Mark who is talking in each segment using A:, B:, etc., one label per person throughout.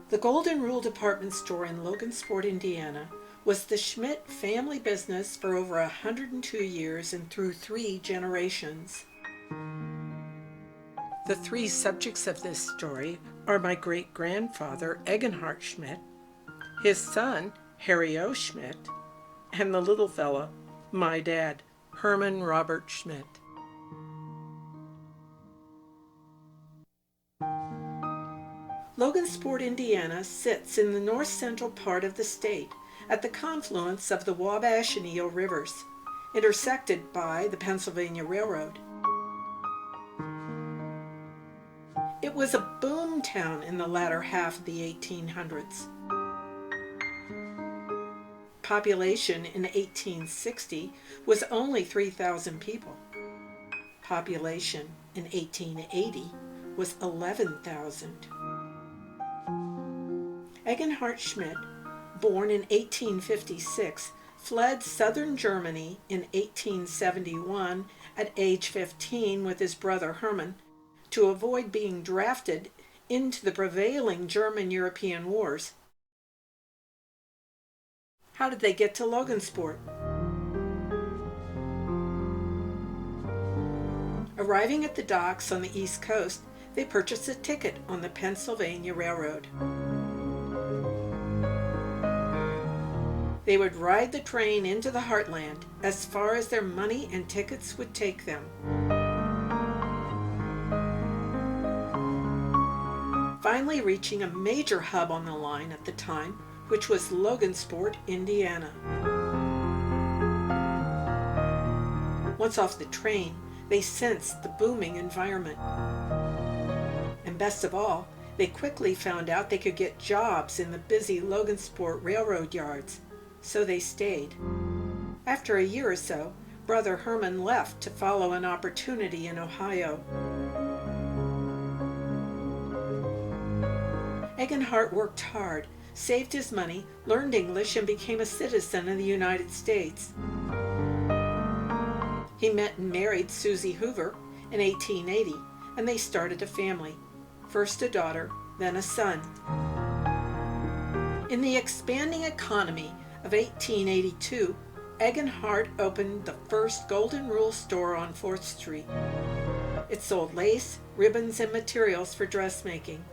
A: The Golden Rule department store in Logansport, Indiana, was the Schmidt family business for over 102 years and through 3 generations. The 3 subjects of this story are my great-grandfather, Hart Schmidt, his son, Harry O. Schmidt, and the little fella, my dad, Herman Robert Schmidt. Logansport, Indiana sits in the north-central part of the state at the confluence of the Wabash and Eel rivers, intersected by the Pennsylvania Railroad. It was a boom town in the latter half of the 1800s. Population in 1860 was only 3,000 people. Population in 1880 was 11,000. Hart Schmidt, born in 1856, fled southern Germany in 1871 at age 15 with his brother Herman to avoid being drafted into the prevailing German-European wars. How did they get to Logansport? Arriving at the docks on the East Coast, they purchased a ticket on the Pennsylvania Railroad. They would ride the train into the heartland as far as their money and tickets would take them. Finally reaching a major hub on the line at the time, which was Logansport, Indiana. Once off the train, they sensed the booming environment. And best of all, they quickly found out they could get jobs in the busy Logansport railroad yards. So they stayed. After a year or so, brother Herman left to follow an opportunity in Ohio. Hart worked hard, saved his money, learned English, and became a citizen of the United States. He met and married Susie Hoover in 1880, and they started a family, first a daughter, then a son. In the expanding economy of 1882, Hart opened the first Golden Rule store on 4th Street. It sold lace, ribbons, and materials for dressmaking.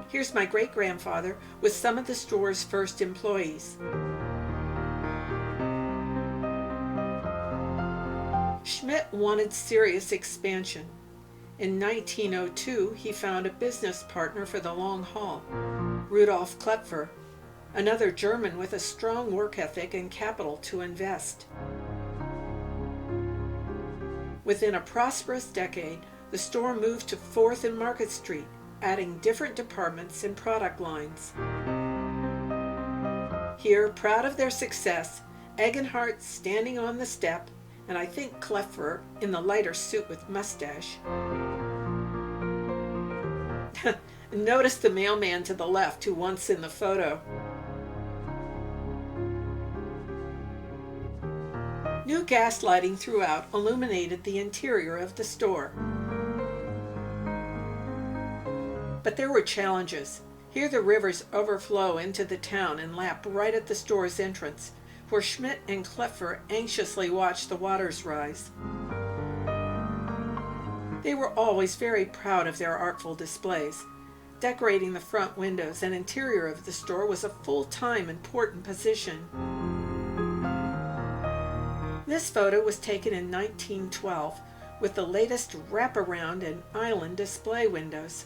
A: Here's my great-grandfather with some of the store's first employees. Schmidt wanted serious expansion. In 1902, he found a business partner for the long haul, Rudolf Klepfer, another German with a strong work ethic and capital to invest. Within a prosperous decade, the store moved to 4th and Market Street, adding different departments and product lines. Here, proud of their success, Hart standing on the step, and I think Klepfer in the lighter suit with mustache. Notice the mailman to the left who wants in the photo. New gas lighting throughout illuminated the interior of the store. But there were challenges. Here the rivers overflow into the town and lap right at the store's entrance, where Schmidt and Klepfer anxiously watched the waters rise. They were always very proud of their artful displays. Decorating the front windows and interior of the store was a full-time important position. This photo was taken in 1912 with the latest wraparound and island display windows.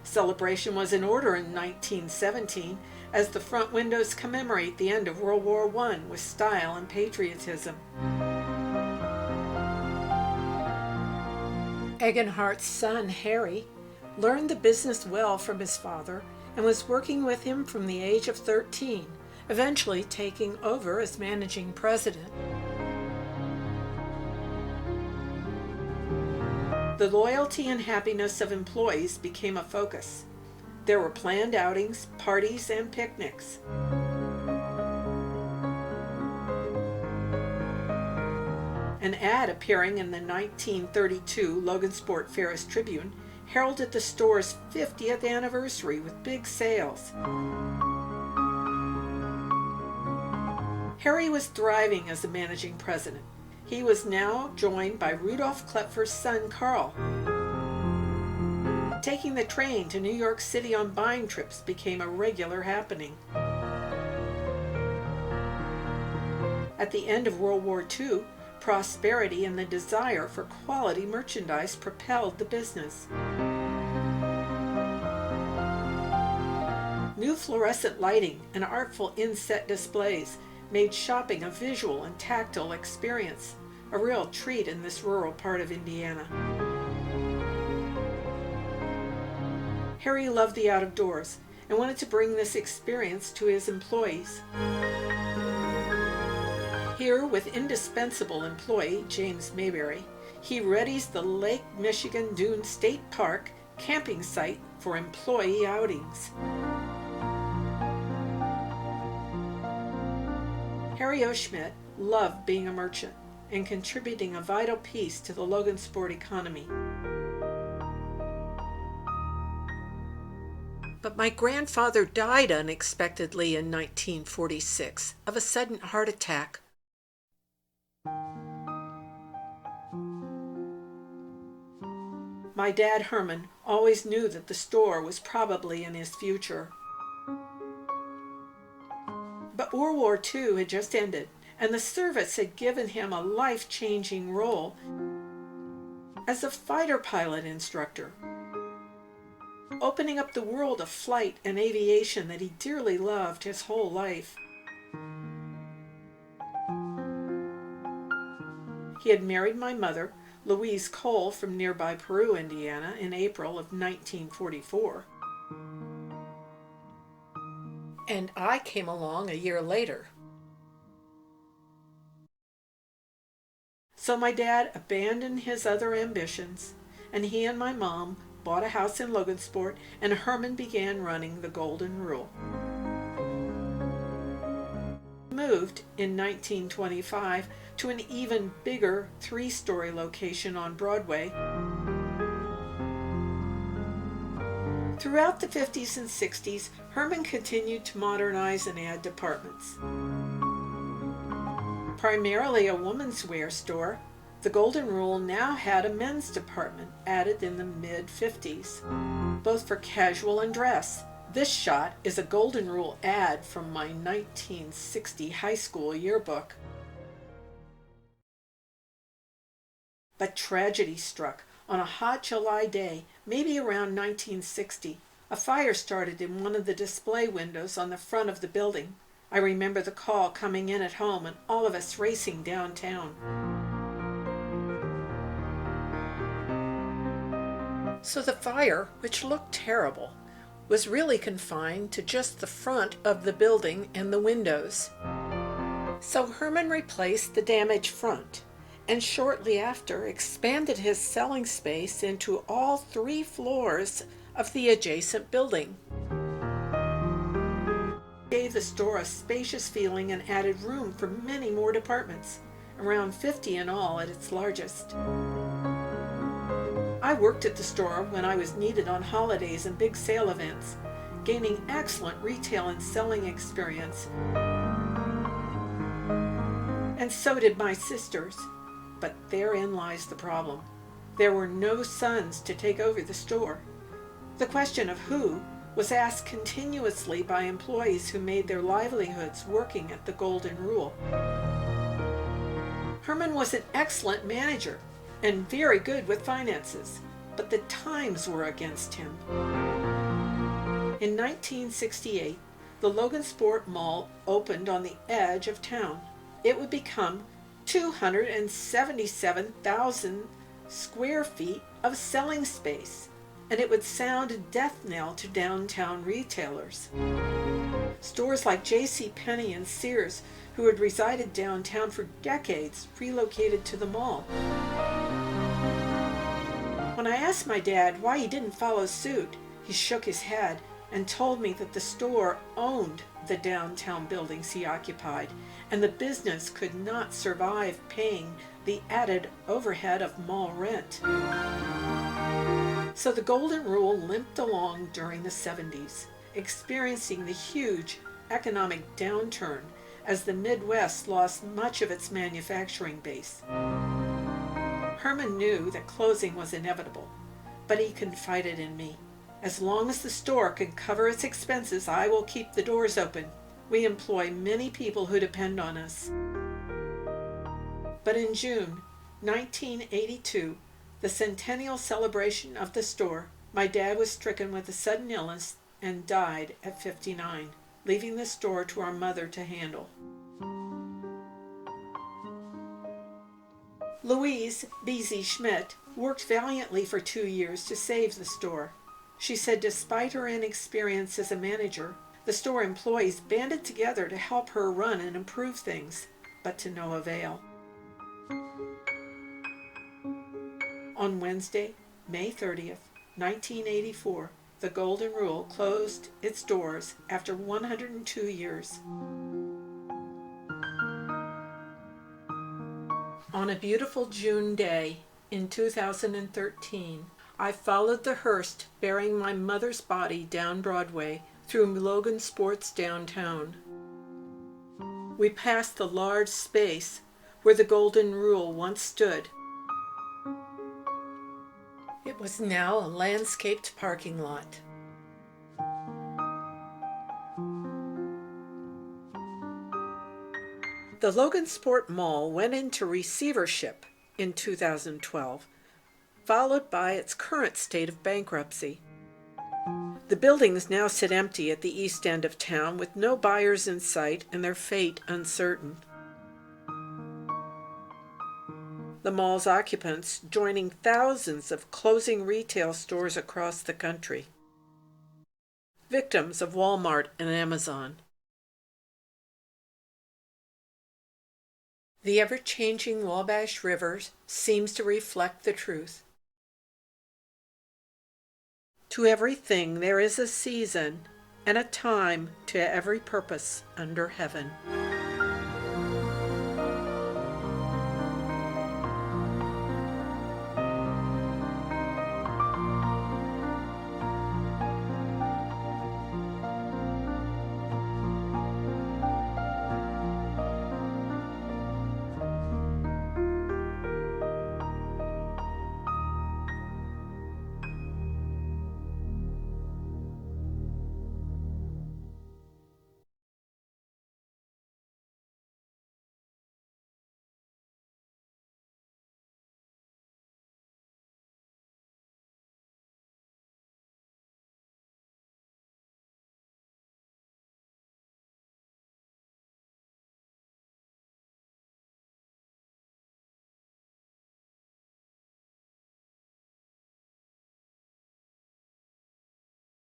A: Celebration was in order in 1917 as the front windows commemorate the end of World War I with style and patriotism. Hart's son, Harry, learned the business well from his father and was working with him from the age of 13, eventually taking over as managing president. The loyalty and happiness of employees became a focus. There were planned outings, parties, and picnics. An ad appearing in the 1932 Logansport Ferris Tribune heralded the store's 50th anniversary with big sales. Harry was thriving as a managing president. He was now joined by Rudolf Klepfer's son, Carl. Taking the train to New York City on buying trips became a regular happening. At the end of World War II, prosperity and the desire for quality merchandise propelled the business. New fluorescent lighting and artful inset displays made shopping a visual and tactile experience, a real treat in this rural part of Indiana. Harry loved the out-of-doors and wanted to bring this experience to his employees. Here, with indispensable employee James Mayberry, he readies the Lake Michigan Dune State Park camping site for employee outings. Harry O. Schmidt loved being a merchant and contributing a vital piece to the Logansport economy. But my grandfather died unexpectedly in 1946 of a sudden heart attack. My dad, Herman, always knew that the store was probably in his future. But World War II had just ended, and the service had given him a life-changing role as a fighter pilot instructor, opening up the world of flight and aviation that he dearly loved his whole life. He had married my mother, Louise Cole, from nearby Peru, Indiana, in April of 1944. And I came along a year later. So my dad abandoned his other ambitions, and he and my mom bought a house in Logansport, and Herman began running the Golden Rule. He moved in 1925 to an even bigger 3-story location on Broadway. Throughout the 50s and 60s, Herman continued to modernize and add departments. Primarily a women's wear store, the Golden Rule now had a men's department added in the mid-50s, both for casual and dress. This shot is a Golden Rule ad from my 1960 high school yearbook. But tragedy struck. On a hot July day, maybe around 1960, a fire started in one of the display windows on the front of the building. I remember the call coming in at home and all of us racing downtown. So the fire, which looked terrible, was really confined to just the front of the building and the windows. So Herman replaced the damaged front, and shortly after expanded his selling space into all 3 floors of the adjacent building. He gave the store a spacious feeling and added room for many more departments, around 50 in all at its largest. I worked at the store when I was needed on holidays and big sale events, gaining excellent retail and selling experience. And so did my sisters. But therein lies the problem. There were no sons to take over the store. The question of who was asked continuously by employees who made their livelihoods working at the Golden Rule. Herman was an excellent manager and very good with finances, but the times were against him. In 1968, the Logansport Mall opened on the edge of town. It would become 277,000 square feet of selling space, and it would sound a death knell to downtown retailers. Stores like JCPenney and Sears, who had resided downtown for decades, relocated to the mall. When I asked my dad why he didn't follow suit, he shook his head and told me that the store owned the downtown buildings he occupied, and the business could not survive paying the added overhead of mall rent. So the Golden Rule limped along during the 70s, experiencing the huge economic downturn as the Midwest lost much of its manufacturing base. Herman knew that closing was inevitable, but he confided in me. As long as the store can cover its expenses, I will keep the doors open. We employ many people who depend on us. But in June 1982, the centennial celebration of the store, my dad was stricken with a sudden illness and died at 59, leaving the store to our mother to handle. Louise "Beezy" Schmidt worked valiantly for 2 years to save the store. She said despite her inexperience as a manager, the store employees banded together to help her run and improve things, but to no avail. On Wednesday, May 30th, 1984, the Golden Rule closed its doors after 102 years. On a beautiful June day in 2013, I followed the hearse bearing my mother's body down Broadway through Logansport's downtown. We passed the large space where the Golden Rule once stood. It was now a landscaped parking lot. The Logansport Mall went into receivership in 2012, followed by its current state of bankruptcy. The buildings now sit empty at the east end of town with no buyers in sight and their fate uncertain. The mall's occupants joining thousands of closing retail stores across the country, victims of Walmart and Amazon. The ever-changing Wabash River seems to reflect the truth. To everything there is a season and a time to every purpose under heaven.